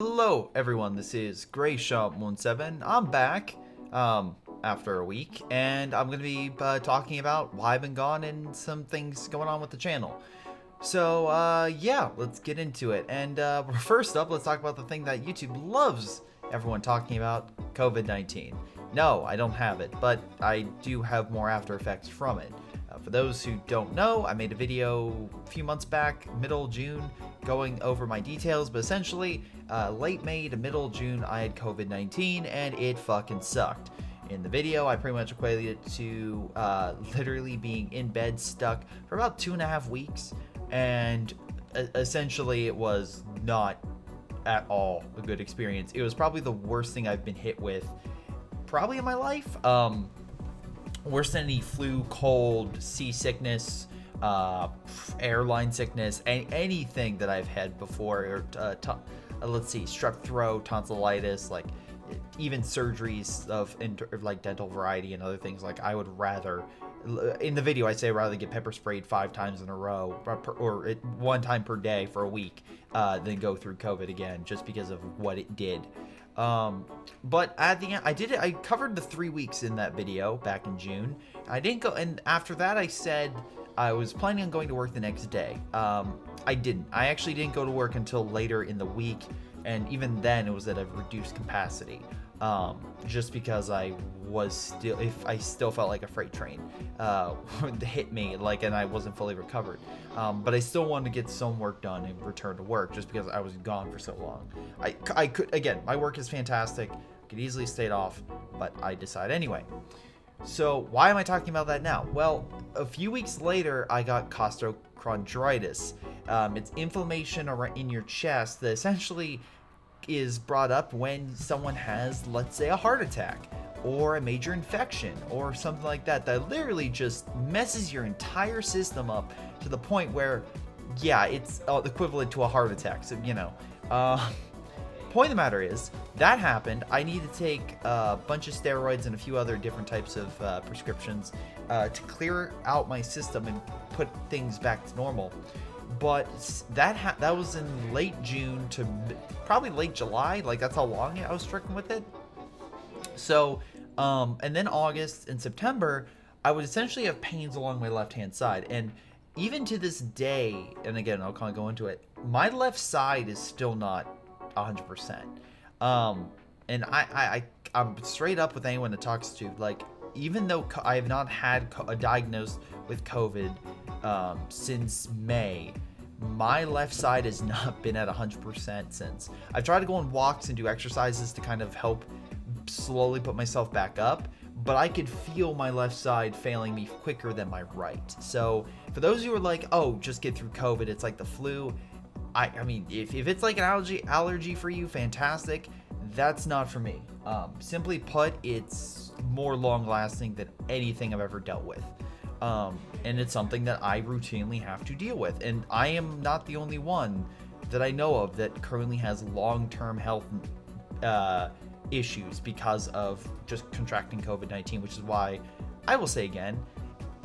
Hello everyone, this is Greyshot 17. I'm back after a week, and I'm going to be talking about why I've been gone and some things going on with the channel. So yeah, let's get into it. And first up, let's talk about the thing that YouTube loves everyone talking about, COVID-19. No, I don't have it, but I do have more after effects from it. For those who don't know, I made a video a few months back, middle June, going over my details, but essentially, late May to middle June, I had COVID-19, and it fucking sucked. In the video, I pretty much equated it to literally being in bed stuck for about 2.5 weeks, and essentially it was not at all a good experience. It was probably the worst thing I've been hit with probably in my life. Worse than any flu, cold, seasickness, airline sickness, anything that I've had before, or let's see, strep throat, tonsillitis, like even surgeries of like dental variety and other things. Like I would rather, in the video I say rather get pepper sprayed 5 times in a row or 1 time per day for a week than go through COVID again, just because of what it did. But at the end, I covered the 3 weeks in that video back in June. I didn't go, and after that I said I was planning on going to work the next day. I didn't. I actually didn't go to work until later in the week, and even then it was at a reduced capacity. Just because I still felt like a freight train hit me, like, and I wasn't fully recovered. But I still wanted to get some work done and return to work, just because I was gone for so long. I could, again, my work is fantastic. Could easily stayed off, but I decided anyway. So why am I talking about that now? Well, a few weeks later, I got costochondritis. It's inflammation in your chest that essentially is brought up when someone has, let's say, a heart attack or a major infection or something like that literally just messes your entire system up to the point where, yeah, it's equivalent to a heart attack. So, you know, point of the matter is that happened. I need to take a bunch of steroids and a few other different types of prescriptions to clear out my system and put things back to normal. But that was in late June to probably late July. Like, that's how long I was stricken with it. So, and then August and September, I would essentially have pains along my left-hand side. And even to this day, and again, I'll kind of go into it, my left side is still not 100%. And I'm straight up with anyone that talks to, like, even though I have not had a diagnosed with COVID since May, my left side has not been at 100% since. I've tried to go on walks and do exercises to kind of help slowly put myself back up, but I could feel my left side failing me quicker than my right. So for those who are like, oh, just get through COVID, it's like the flu, I mean, if it's like an allergy for you, fantastic. That's not for me. Simply put, it's more long-lasting than anything I've ever dealt with. And it's something that I routinely have to deal with. And I am not the only one that I know of that currently has long-term health issues because of just contracting COVID-19, which is why I will say again,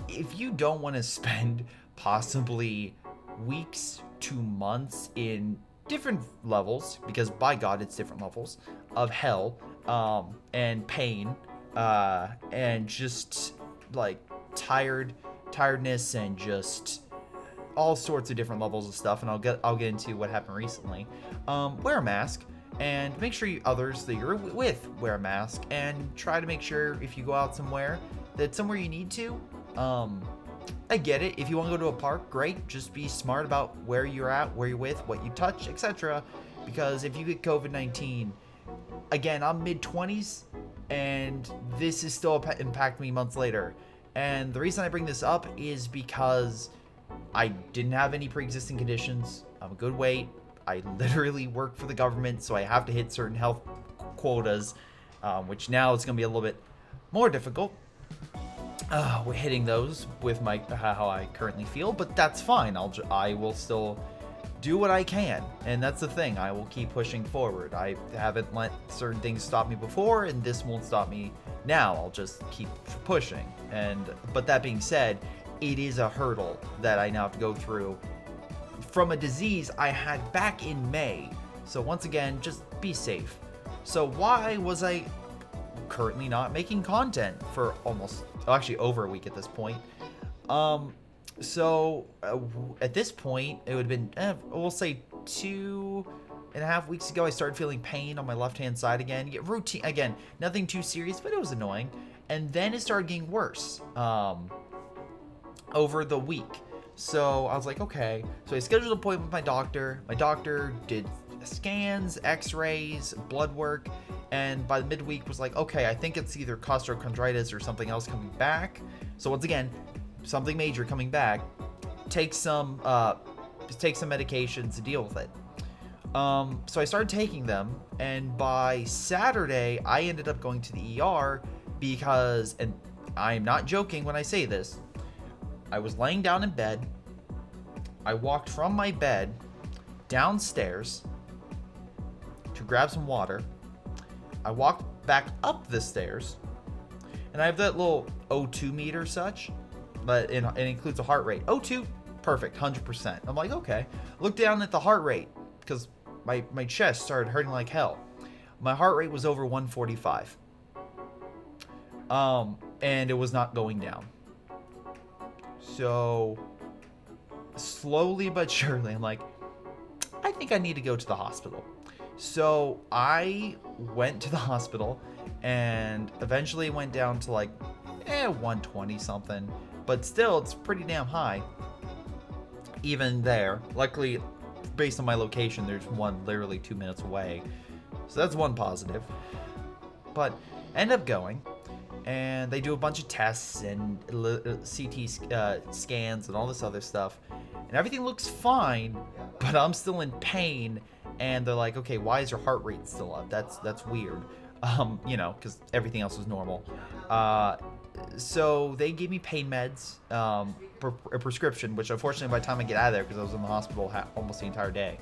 if you don't want to spend possibly weeks to months in different levels, because by God, it's different levels of hell, and pain, and just like tiredness and just all sorts of different levels of stuff, and I'll get into what happened recently. Wear a mask, and make sure others that you're with wear a mask, and try to make sure if you go out somewhere that somewhere you need to, I get it. If you want to go to a park, great. Just be smart about where you're at, where you're with, what you touch, etc. Because if you get COVID-19, again, I'm mid-20s, and this is still impact me months later. And the reason I bring this up is because I didn't have any pre-existing conditions. I'm a good weight. I literally work for the government, so I have to hit certain health quotas, which now it's going to be a little bit more difficult. We're hitting those with how I currently feel, but that's fine. I will still do what I can, and that's the thing. I will keep pushing forward. I haven't let certain things stop me before, and this won't stop me now. I'll just keep pushing. But that being said, it is a hurdle that I now have to go through from a disease I had back in May So once again, just be safe. So why was I currently not making content for actually over a week at this point? So at this point, it would have been, we'll say 2.5 weeks ago, I started feeling pain on my left-hand side again. Routine, again, nothing too serious, but it was annoying. And then it started getting worse over the week. So I was like, okay. So I scheduled an appointment with my doctor. My doctor did scans, x-rays, blood work, and by the midweek was like, okay, I think it's either costochondritis or something else coming back. So once again, something major coming back. Take some medications to deal with it. So I started taking them, and by Saturday, I ended up going to the ER because, and I'm not joking when I say this, I was laying down in bed. I walked from my bed downstairs to grab some water. I walked back up the stairs, and I have that little O2 meter such, but it includes a heart rate. O2, perfect, 100%. I'm like, okay. Look down at the heart rate because my chest started hurting like hell. My heart rate was over 145. And it was not going down. So slowly but surely, I'm like, I think I need to go to the hospital. So I went to the hospital and eventually went down to like 120 something, but still it's pretty damn high. Even there, luckily, based on my location, there's one literally 2 minutes away. So that's one positive. But end up going, and they do a bunch of tests and CT scans and all this other stuff, and everything looks fine, but I'm still in pain. And they're like, okay, why is your heart rate still up? That's weird. Because everything else was normal. So they gave me pain meds, a prescription, which unfortunately by the time I get out of there, because I was in the hospital almost the entire day,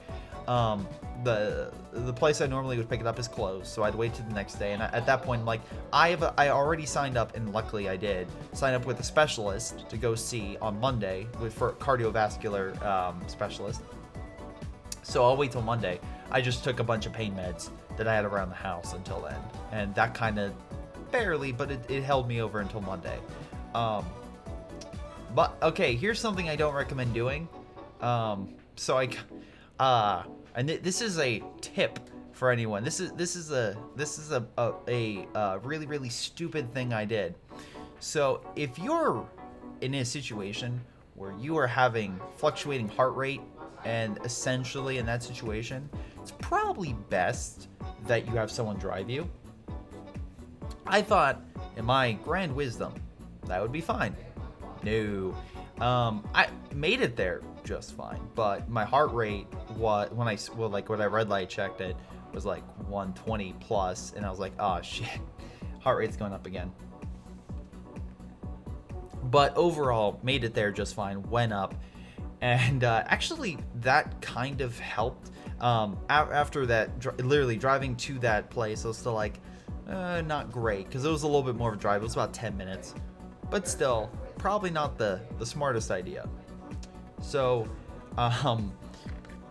the place I normally would pick it up is closed, so I'd wait till the next day. And at that point, I'm like, I already signed up, and luckily I did sign up with a specialist to go see on Monday for a cardiovascular specialist. So I'll wait till Monday. I just took a bunch of pain meds that I had around the house until then, and that kind of barely, but it held me over until Monday. But okay, here's something I don't recommend doing. And this is a tip for anyone. This is a really, really stupid thing I did. So if you're in a situation where you are having fluctuating heart rate, and essentially in that situation, it's probably best that you have someone drive you. I thought, in my grand wisdom, that would be fine. No. I made it there just fine, but my heart rate was, when I red light checked it, was like 120 plus, and I was like, oh shit, heart rate's going up again. But overall, made it there just fine, went up, and actually that kind of helped. After that, literally driving to that place, I was still like, not great, because it was a little bit more of a drive. It was about 10 minutes, but still probably not the smartest idea. So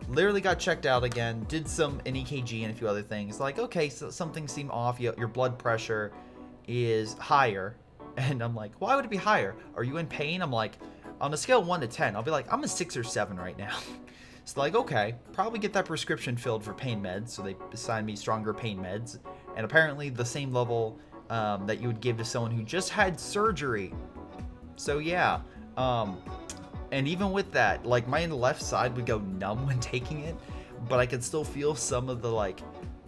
literally got checked out again, did an EKG and a few other things. Like, okay, so something seemed off. Your blood pressure is higher. And I'm like, why would it be higher? Are you in pain? I'm like, on a scale of 1 to 10, I'll be like, I'm a 6 or 7 right now. It's like, okay, probably get that prescription filled for pain meds. So they assigned me stronger pain meds, and apparently the same level that you would give to someone who just had surgery. So yeah, and even with that, like my left side would go numb when taking it, but I could still feel some of the like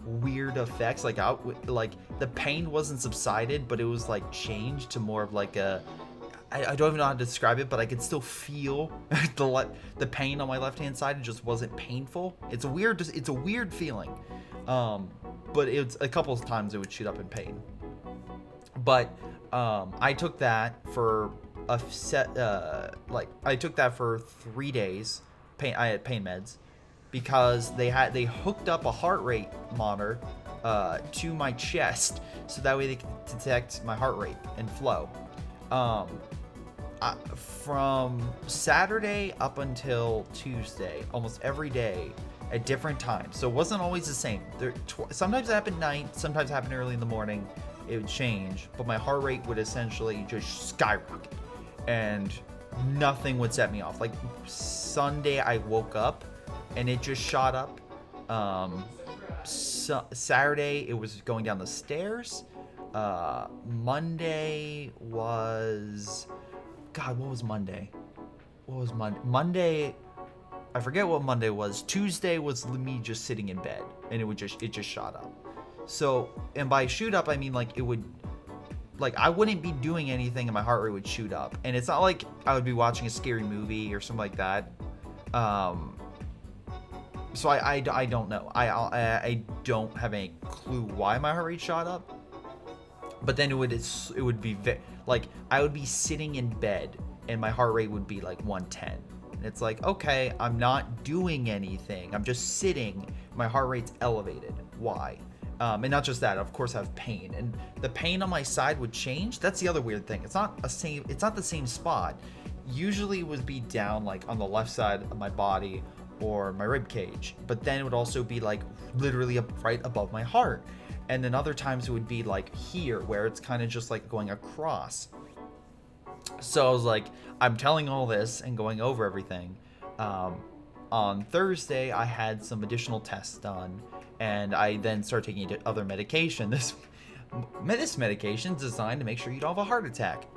weird effects. Like the pain wasn't subsided, but it was like changed to more of like I don't even know how to describe it, but I could still feel the pain on my left-hand side. It just wasn't painful. It's a weird feeling. But it's a couple of times it would shoot up in pain. But I took that for I took that for 3 days. I had pain meds because they hooked up a heart rate monitor to my chest, so that way they could detect my heart rate and flow. From Saturday up until Tuesday, almost every day, at different times. So it wasn't always the same. Sometimes it happened at night, sometimes it happened early in the morning. It would change, but my heart rate would essentially just skyrocket, and nothing would set me off. Like Sunday, I woke up and it just shot up. Saturday, it was going down the stairs. Monday was, God, what was Monday? Monday, I forget what Monday was. Tuesday was me just sitting in bed, and it just shot up. So, and by shoot up, I mean like it would, like I wouldn't be doing anything and my heart rate would shoot up. And it's not like I would be watching a scary movie or something like that. So I don't know. I don't have any clue why my heart rate shot up. But then it would be like I would be sitting in bed and my heart rate would be like 110. And it's like, okay, I'm not doing anything. I'm just sitting. My heart rate's elevated. Why? And not just that, of course I have pain, and the pain on my side would change. That's the other weird thing. It's not the same spot. Usually it would be down like on the left side of my body or my rib cage, but then it would also be like literally right above my heart. And then other times it would be like here, where it's kind of just like going across. So I was like, I'm telling all this and going over everything. On Thursday, I had some additional tests done, and I then started taking other medication. This medication is designed to make sure you don't have a heart attack.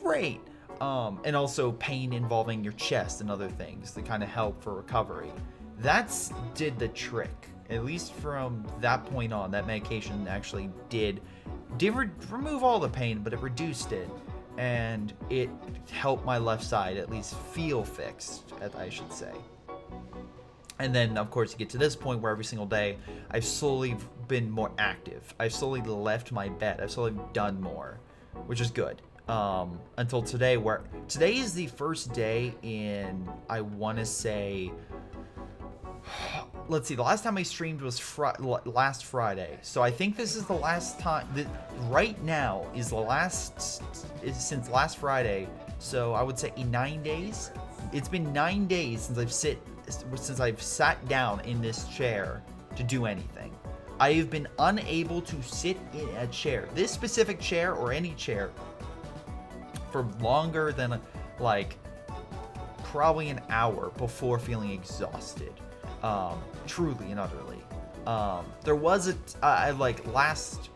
Great. And also pain involving your chest and other things to kind of help for recovery. That's did the trick. At least from that point on, that medication actually did remove all the pain, but it reduced it. And it helped my left side at least feel fixed, I should say. And then, of course, you get to this point where every single day, I've slowly been more active. I've slowly left my bed. I've slowly done more, which is good. Until today, where today is the first day in, I want to say, let's see, the last time I streamed was last Friday. So I think this is the last time, right now is the last, since last Friday. So I would say 9 days. It's been 9 days since I've sat down in this chair to do anything. I have been unable to sit in a chair, this specific chair or any chair, for longer than like probably an hour before feeling exhausted. Truly and utterly. There was last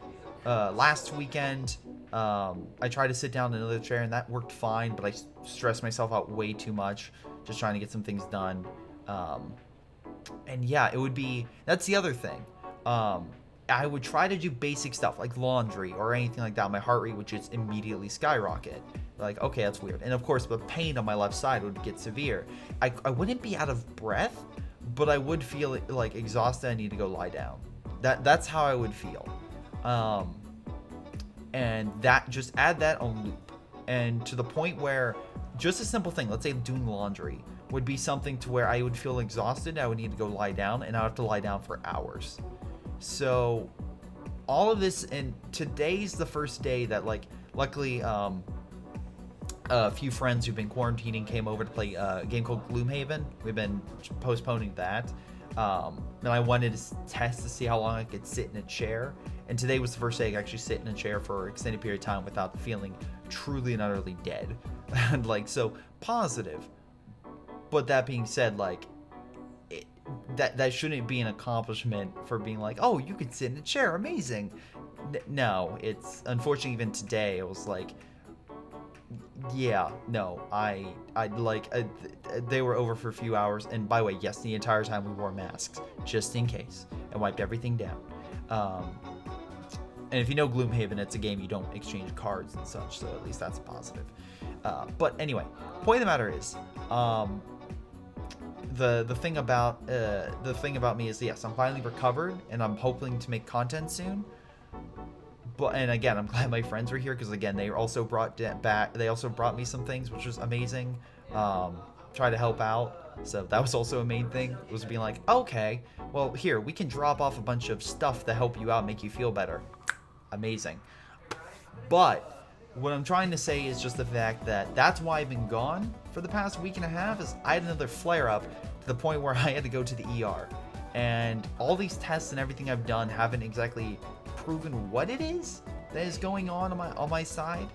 weekend, I tried to sit down in another chair and that worked fine, but I stressed myself out way too much just trying to get some things done. And yeah, that's the other thing. I would try to do basic stuff like laundry or anything like that. My heart rate would just immediately skyrocket. Like, okay, that's weird. And of course, the pain on my left side would get severe. I wouldn't be out of breath, but I would feel like exhausted. I need to go lie down. That's how I would feel. And that, just add that on loop. And to the point where just a simple thing, let's say doing laundry, would be something to where I would feel exhausted. I would need to go lie down, and I would have to lie down for hours. So all of this, and today's the first day that, like, luckily, a few friends who've been quarantining came over to play a game called Gloomhaven. We've been postponing that. And I wanted to test to see how long I could sit in a chair. And today was the first day I could actually sit in a chair for an extended period of time without feeling truly and utterly dead. And like, so positive. But that being said, like, that shouldn't be an accomplishment for being like, oh, you can sit in a chair, amazing. No, it's unfortunately even today it was like, yeah, no, they were over for a few hours, and by the way, yes, the entire time we wore masks just in case and wiped everything down. And if you know Gloomhaven, it's a game you don't exchange cards and such, so at least that's positive. But anyway, point of the matter is, the thing about me is, yes, I'm finally recovered and I'm hoping to make content soon. But, and again, I'm glad my friends were here because again, they also brought me some things, which was amazing. Try to help out. So that was also a main thing, was being like, okay, well, here, we can drop off a bunch of stuff to help you out, make you feel better. Amazing. But what I'm trying to say is just the fact that that's why I've been gone for the past week and a half, is I had another flare-up to the point where I had to go to the ER. and all these tests and everything I've done haven't exactly proven what it is that is going on my side.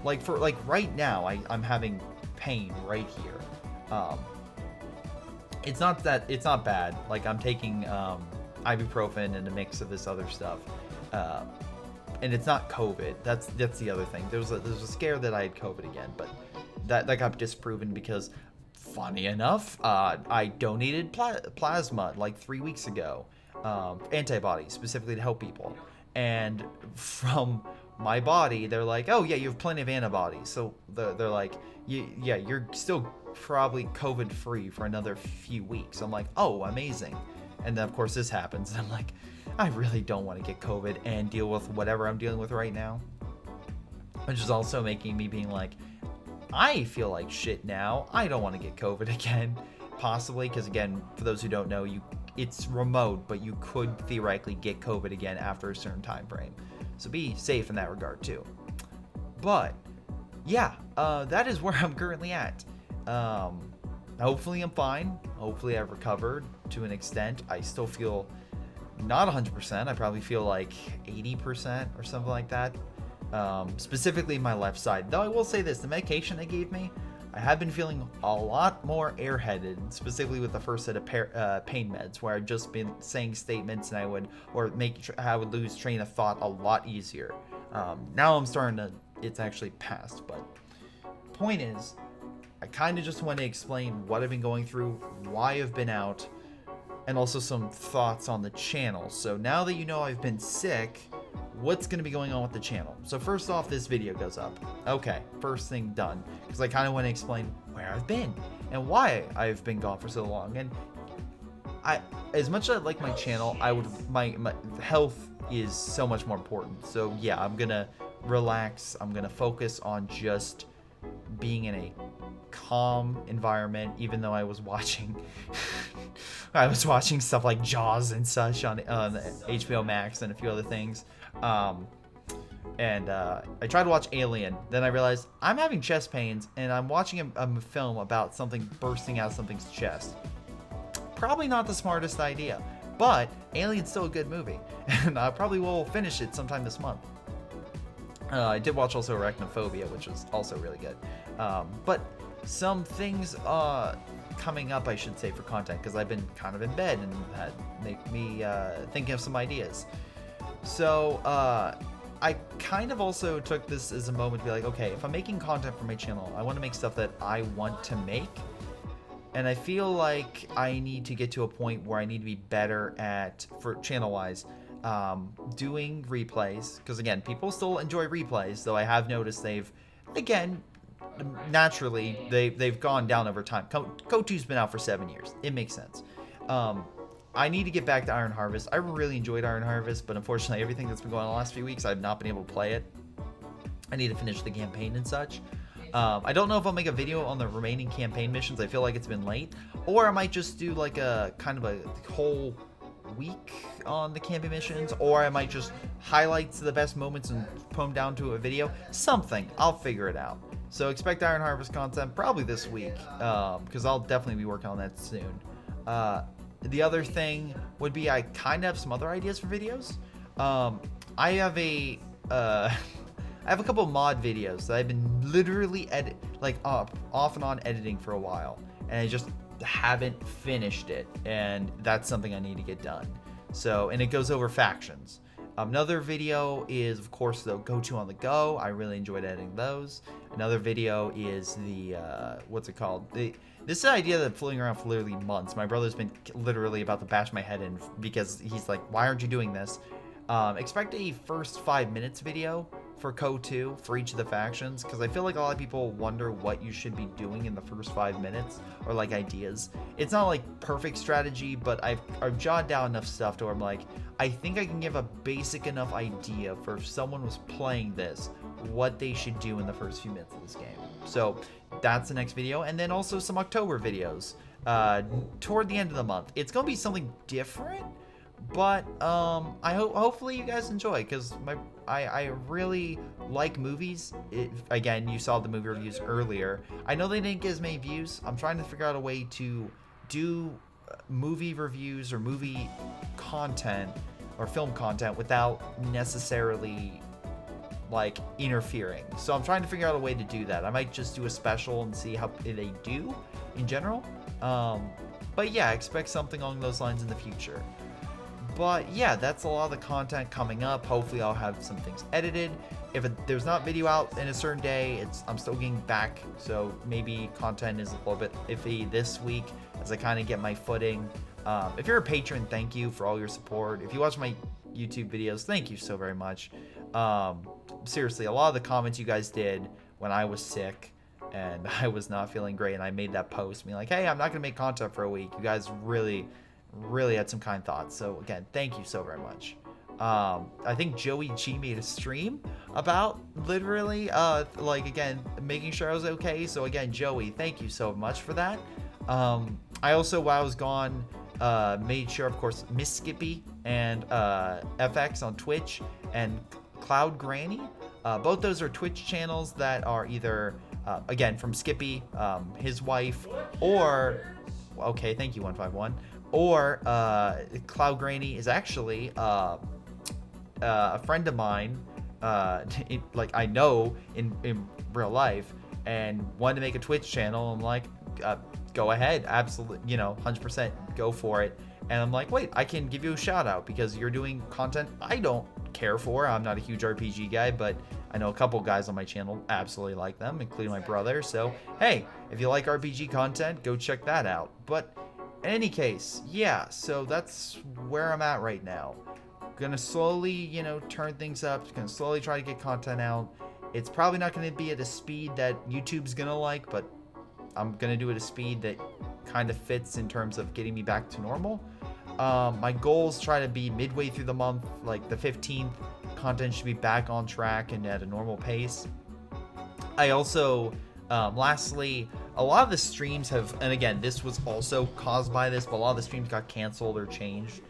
Like right now, I'm having pain right here. It's not bad. Like, I'm taking ibuprofen and a mix of this other stuff, and it's not COVID. That's the other thing. There's a scare that I had COVID again, but that got disproven because, funny enough, I donated plasma like 3 weeks ago, antibodies specifically to help people, and from my body, they're like, oh yeah, you have plenty of antibodies. So they're like, yeah, you're still probably COVID free for another few weeks. I'm like, oh, amazing. And then of course this happens, and I'm like, I really don't want to get COVID and deal with whatever I'm dealing with right now. Which is also making me being like, I feel like shit now. I don't want to get COVID again, possibly, because again, for those who don't know, it's remote, but you could theoretically get COVID again after a certain time frame. So be safe in that regard too. But yeah, that is where I'm currently at. Hopefully I'm fine. Hopefully I've recovered to an extent. I still feel not 100%. I probably feel like 80% or something like that. Specifically my left side. Though I will say this, the medication they gave me, I have been feeling a lot more airheaded, specifically with the first set of pain meds, where I've just been saying statements and I would lose train of thought a lot easier. Now I'm starting to, it's actually passed, but point is, I kind of just want to explain what I've been going through, why I've been out, and also some thoughts on the channel. So now that you know I've been sick, what's going to be going on with the channel? So first off, this video goes up. Okay, first thing done, because I kind of want to explain where I've been and why I've been gone for so long. And as much as I like my channel, my health is so much more important. So yeah, I'm gonna relax. I'm gonna focus on just being in a calm environment, even though I was watching stuff like Jaws and such on HBO Max and a few other things. I tried to watch Alien, then I realized I'm having chest pains and I'm watching a film about something bursting out of something's chest. Probably not the smartest idea, but Alien's still a good movie, and I probably will finish it sometime this month. I did watch also Arachnophobia, which was also really good. But some things coming up, I should say, for content, because I've been kind of in bed and that make me thinking of some ideas. So I kind of also took this as a moment to be like, okay, if I'm making content for my channel, I want to make stuff that I want to make. And I feel like I need to get to a point where I need to be better at, for channel-wise, doing replays. Because again, people still enjoy replays, though I have noticed they've, again, naturally, they've gone down over time. KOTO's been out for 7 years. It makes sense. I need to get back to Iron Harvest. I really enjoyed Iron Harvest, but unfortunately, everything that's been going on the last few weeks, I've not been able to play it. I need to finish the campaign and such. I don't know if I'll make a video on the remaining campaign missions. I feel like it's been late. Or I might just do like a kind of a whole week on the campaign missions. Or I might just highlight the best moments and put them down to a video. Something. I'll figure it out. So expect Iron Harvest content probably this week. Because I'll definitely be working on that soon. The other thing would be I kind of have some other ideas for videos. I have a couple mod videos that I've been literally off and on editing for a while, and I just haven't finished it, and that's something I need to get done. So, and it goes over factions. Another video is, of course, the Go-To on the Go. I really enjoyed editing those. Another video is the, what's it called? This is an idea that's floating around for literally months. My brother's been literally about to bash my head in because he's like, why aren't you doing this? Expect a first 5 minutes video for KO2 for each of the factions, because I feel like a lot of people wonder what you should be doing in the first 5 minutes, or like ideas. It's not like perfect strategy, but I've jotted down enough stuff to where I'm like, I think I can give a basic enough idea for if someone was playing this, what they should do in the first few minutes of this game. So that's the next video, and then also some October videos toward the end of the month. It's gonna be something different, but hopefully you guys enjoy, because I really like movies. Again, you saw the movie reviews earlier. I know they didn't get as many views. I'm trying to figure out a way to do movie reviews or movie content or film content without necessarily like interfering. So I'm trying to figure out a way to do that. I might just do a special and see how they do in general. But yeah, expect something along those lines in the future. But yeah, that's a lot of the content coming up. Hopefully I'll have some things edited. If there's not video out in a certain day, I'm still getting back, so maybe content is a little bit iffy this week as I kind of get my footing. If you're a patron, thank you for all your support. If you watch my YouTube videos, thank you so very much. Seriously, a lot of the comments you guys did when I was sick and I was not feeling great, and I made that post being like, hey, I'm not gonna make content for a week. You guys really had some kind thoughts. So again, thank you so very much. I think Joey G made a stream about literally like, again, making sure I was okay. So again, Joey, thank you so much for that. I also, while I was gone, made sure, of course, Miss Skippy and FX on Twitch and Cloud Granny, both those are Twitch channels that are either again from Skippy, his wife, or okay, thank you 151, or Cloud Granny is actually a friend of mine, like I know in real life, and wanted to make a Twitch channel. I'm like, go ahead, absolutely, 100% go for it. And I'm like, wait, I can give you a shout out because you're doing content I don't care for. I'm not a huge RPG guy, but I know a couple guys on my channel absolutely like them, including my brother. So hey, if you like RPG content, go check that out. But in any case, yeah, so that's where I'm at right now. Gonna slowly, turn things up. Gonna slowly try to get content out. It's probably not gonna be at a speed that YouTube's gonna like, but I'm gonna do it at a speed that kind of fits in terms of getting me back to normal. My goals try to be midway through the month, like the 15th, content should be back on track and at a normal pace. I also, lastly, a lot of the streams have, and again, this was also caused by this, but a lot of the streams got canceled or changed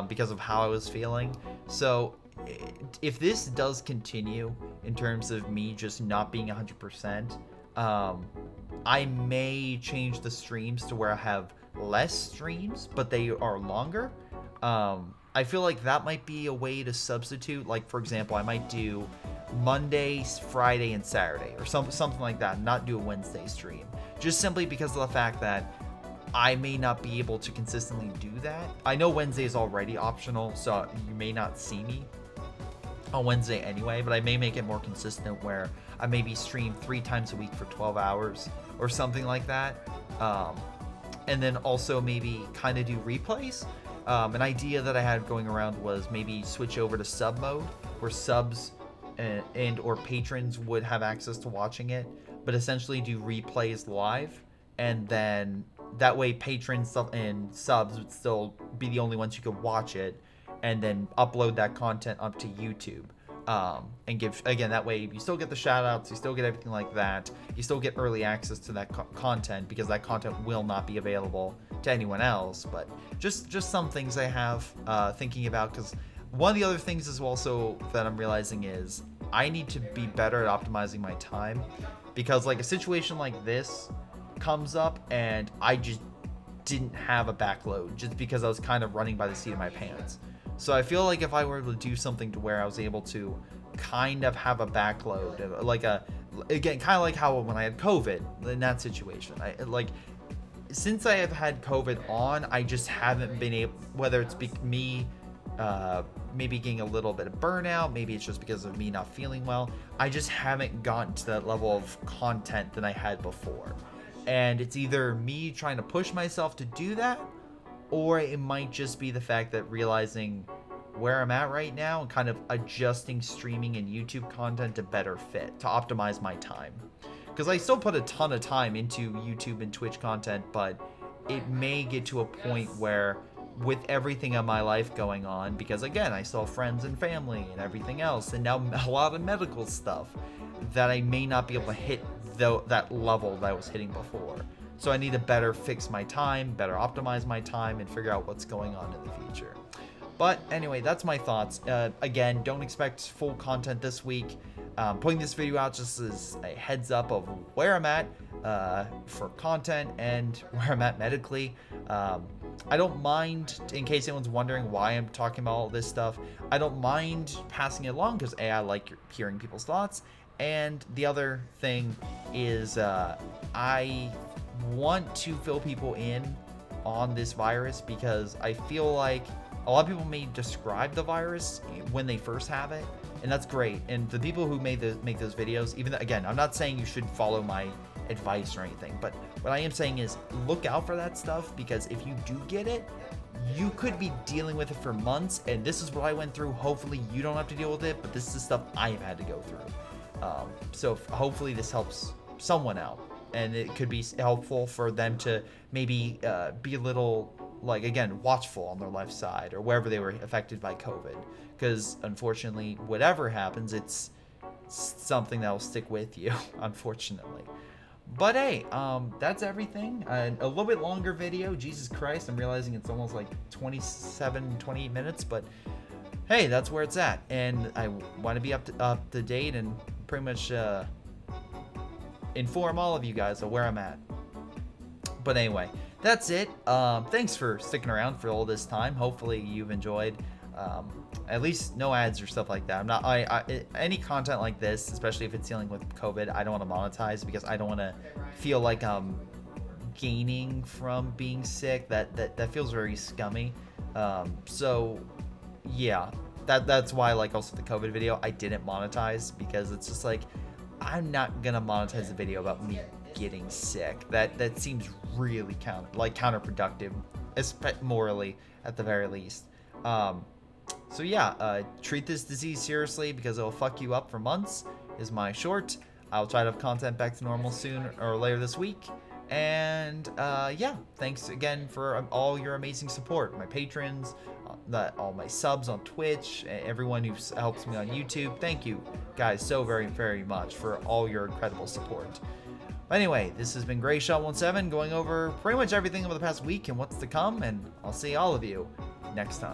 because of how I was feeling. So if this does continue in terms of me just not being 100%, I may change the streams to where I have less streams, but they are longer. I feel like that might be a way to substitute. Like, for example, I might do Monday, Friday, and Saturday, or something like that. Not do a Wednesday stream, just simply because of the fact that I may not be able to consistently do that. I know Wednesday is already optional, so you may not see me on Wednesday anyway, but I may make it more consistent where I maybe stream 3 times a week for 12 hours or something like that. And then also maybe kind of do replays. An idea that I had going around was maybe switch over to sub mode, where subs and or patrons would have access to watching it, but essentially do replays live, and then that way patrons and subs would still be the only ones who could watch it, and then upload that content up to YouTube. And give, again, that way you still get the shout outs, you still get everything like that, you still get early access to that content, because that content will not be available to anyone else. But just some things I have thinking about, because one of the other things is also that I'm realizing is I need to be better at optimizing my time, because like a situation like this comes up and I just didn't have a backload just because I was kind of running by the seat of my pants. So I feel like if I were to do something to where I was able to kind of have a backload, like again, kind of like how when I had COVID in that situation, since I have had COVID on, I just haven't been able, whether it's me maybe getting a little bit of burnout, maybe it's just because of me not feeling well, I just haven't gotten to that level of content that I had before. And it's either me trying to push myself to do that, or it might just be the fact that realizing where I'm at right now and kind of adjusting streaming and YouTube content to better fit, to optimize my time. Because I still put a ton of time into YouTube and Twitch content, but it may get to a point where with everything in my life going on, because again, I still have friends and family and everything else, and now a lot of medical stuff, that I may not be able to hit that level that I was hitting before. So I need to better fix my time, better optimize my time, and figure out what's going on in the future. But anyway, that's my thoughts. Again, don't expect full content this week. Putting this video out just as a heads up of where I'm at for content and where I'm at medically. I don't mind, in case anyone's wondering why I'm talking about all this stuff, I don't mind passing it along because A, I like hearing people's thoughts, and the other thing is I want to fill people in on this virus because I feel like a lot of people may describe the virus when they first have it, and that's great. And the people who make those videos, even though, again, I'm not saying you should follow my advice or anything, but what I am saying is look out for that stuff, because if you do get it, you could be dealing with it for months, and this is what I went through. Hopefully you don't have to deal with it, but this is the stuff I've had to go through. So hopefully this helps someone out, and it could be helpful for them to maybe be a little, like, again, watchful on their left side or wherever they were affected by COVID, because unfortunately whatever happens, it's something that will stick with you, unfortunately. But hey, that's everything. A little bit longer video. Jesus Christ, I'm realizing it's almost like 28 minutes, but hey, that's where it's at. And I want to be up to date and pretty much inform all of you guys of where I'm at. But anyway, that's it. Thanks for sticking around for all this time. Hopefully you've enjoyed. At least no ads or stuff like that. I'm not. Any content like this, especially if it's dealing with COVID, I don't want to monetize because I don't want to feel like I'm gaining from being sick. That feels very scummy. So yeah, that's why, like, also the COVID video I didn't monetize, because it's just like I'm not gonna monetize a video about me getting sick. That seems really counterproductive, morally at the very least. So yeah, treat this disease seriously because it'll fuck you up for months, is my short. I'll try to have content back to normal soon or later this week. And yeah, thanks again for all your amazing support. My patrons, all my subs on Twitch, everyone who helps me on YouTube. Thank you guys so very, very much for all your incredible support. But anyway, this has been Greyshot17 going over pretty much everything over the past week and what's to come, and I'll see all of you next time.